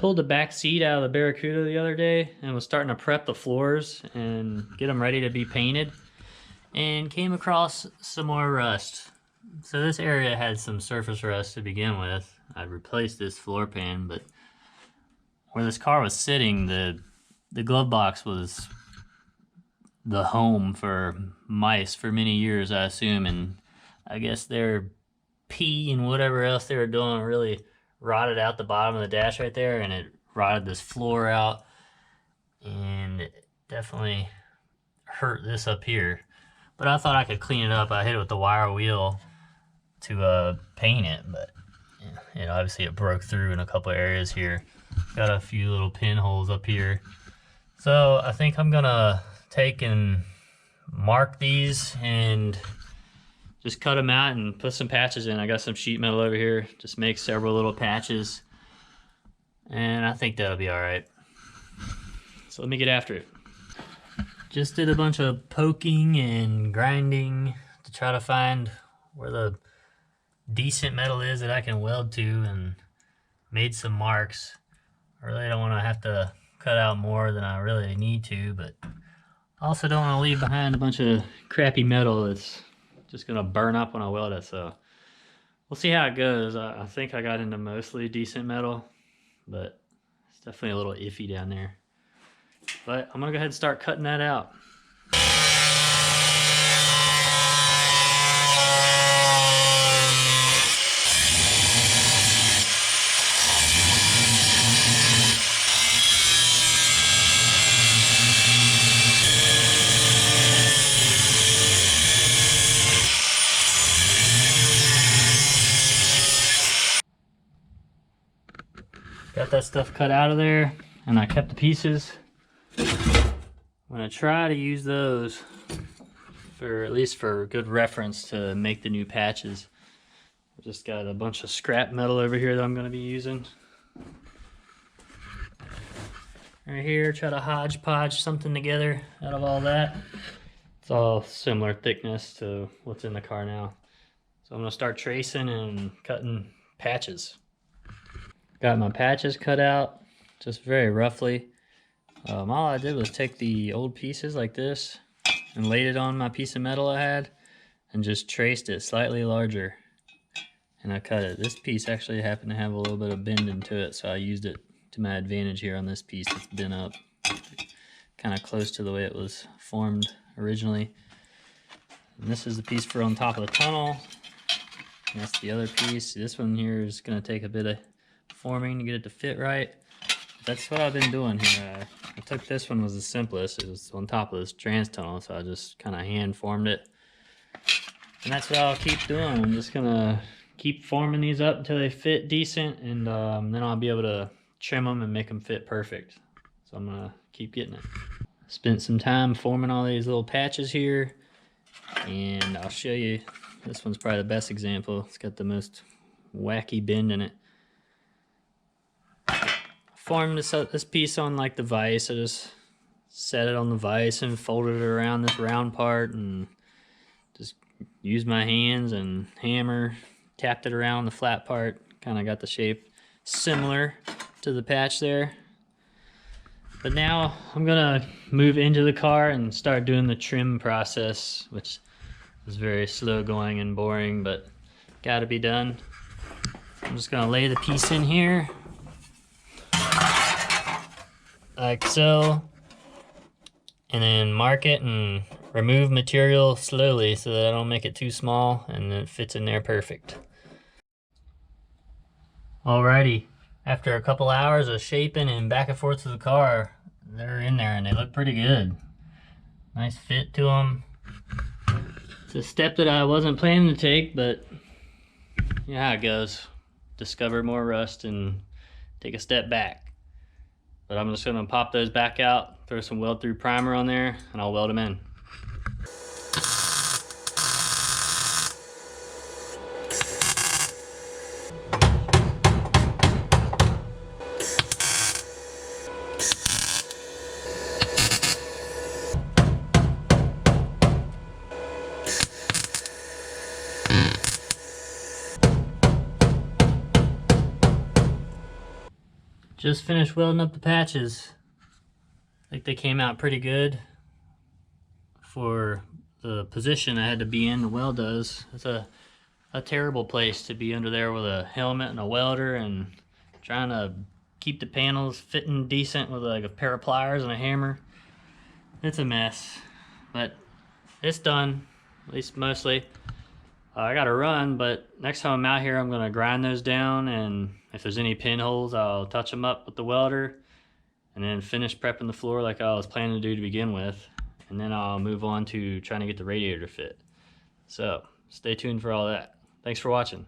Pulled the back seat out of the Barracuda the other day and was starting to prep the floors and get them ready to be painted, and came across some more rust. So this area had some surface rust to begin with. I replaced this floor pan, but where this car was sitting, the glove box was the home for mice for many years, I assume, and I guess their pee and whatever else they were doing really rotted out the bottom of the dash right there, and it rotted this floor out, and it definitely hurt this up here. But I thought I could clean it up. I hit it with the wire wheel to paint it, but you know, obviously it broke through in a couple areas here. Got a few little pinholes up here. So I think I'm gonna take and mark these and just cut them out and put some patches in. I got some sheet metal over here. Just make several little patches, and I think that'll be all right. So let me get after it. Just did a bunch of poking and grinding to try to find where the decent metal is that I can weld to, and made some marks. I really don't want to have to cut out more than I really need to, but I also don't want to leave behind a bunch of crappy metal that's just gonna burn up when I weld it. So we'll see how it goes. I think I got into mostly decent metal, but it's definitely a little iffy down there. But I'm gonna go ahead and start cutting that out. Got that stuff cut out of there, and I kept the pieces. I'm gonna try to use those for at least for good reference to make the new patches. I just got a bunch of scrap metal over here that I'm gonna be using. Right here, try to hodgepodge something together out of all that. It's all similar thickness to what's in the car now. So I'm gonna start tracing and cutting patches. Got my patches cut out, just very roughly. All I did was take the old pieces like this and laid it on my piece of metal I had and just traced it slightly larger. And I cut it. This piece actually happened to have a little bit of bend into it, so I used it to my advantage here on this piece that's bent up. Kind of close to the way it was formed originally. And this is the piece for on top of the tunnel. And that's the other piece. This one here is going to take a bit of forming to get it to fit right. That's what I've been doing here. I took this one was the simplest. It was on top of this trans tunnel, so I just kind of hand formed it. And that's what I'll keep doing. I'm just gonna keep forming these up until they fit decent, and then I'll be able to trim them and make them fit perfect. So I'm gonna keep getting it. Spent some time forming all these little patches here, and I'll show you. This one's probably the best example. It's got the most wacky bend in it. Formed this piece on like the vise. I just set it on the vise and folded it around this round part, and just used my hands and hammer, tapped it around the flat part. Kind of got the shape similar to the patch there. But now I'm gonna move into the car and start doing the trim process, which is very slow going and boring, but gotta be done. I'm just gonna lay the piece in here like so, and then mark it and remove material slowly so that I don't make it too small and it fits in there perfect. Alrighty, after a couple hours of shaping and back and forth to the car, they're in there and they look pretty good. Nice fit to them. It's a step that I wasn't planning to take, but you know how it goes. Discover more rust and take a step back. But I'm just gonna pop those back out, throw some weld through primer on there, and I'll weld them in. Just finished welding up the patches. I think they came out pretty good for the position I had to be in to weld those. It's a terrible place to be under there with a helmet and a welder and trying to keep the panels fitting decent with like a pair of pliers and a hammer. It's a mess, but it's done, at least mostly. I gotta run, but next time I'm out here I'm gonna grind those down, and if there's any pinholes I'll touch them up with the welder and then finish prepping the floor like I was planning to do to begin with, and then I'll move on to trying to get the radiator fit. So stay tuned for all that. Thanks for watching.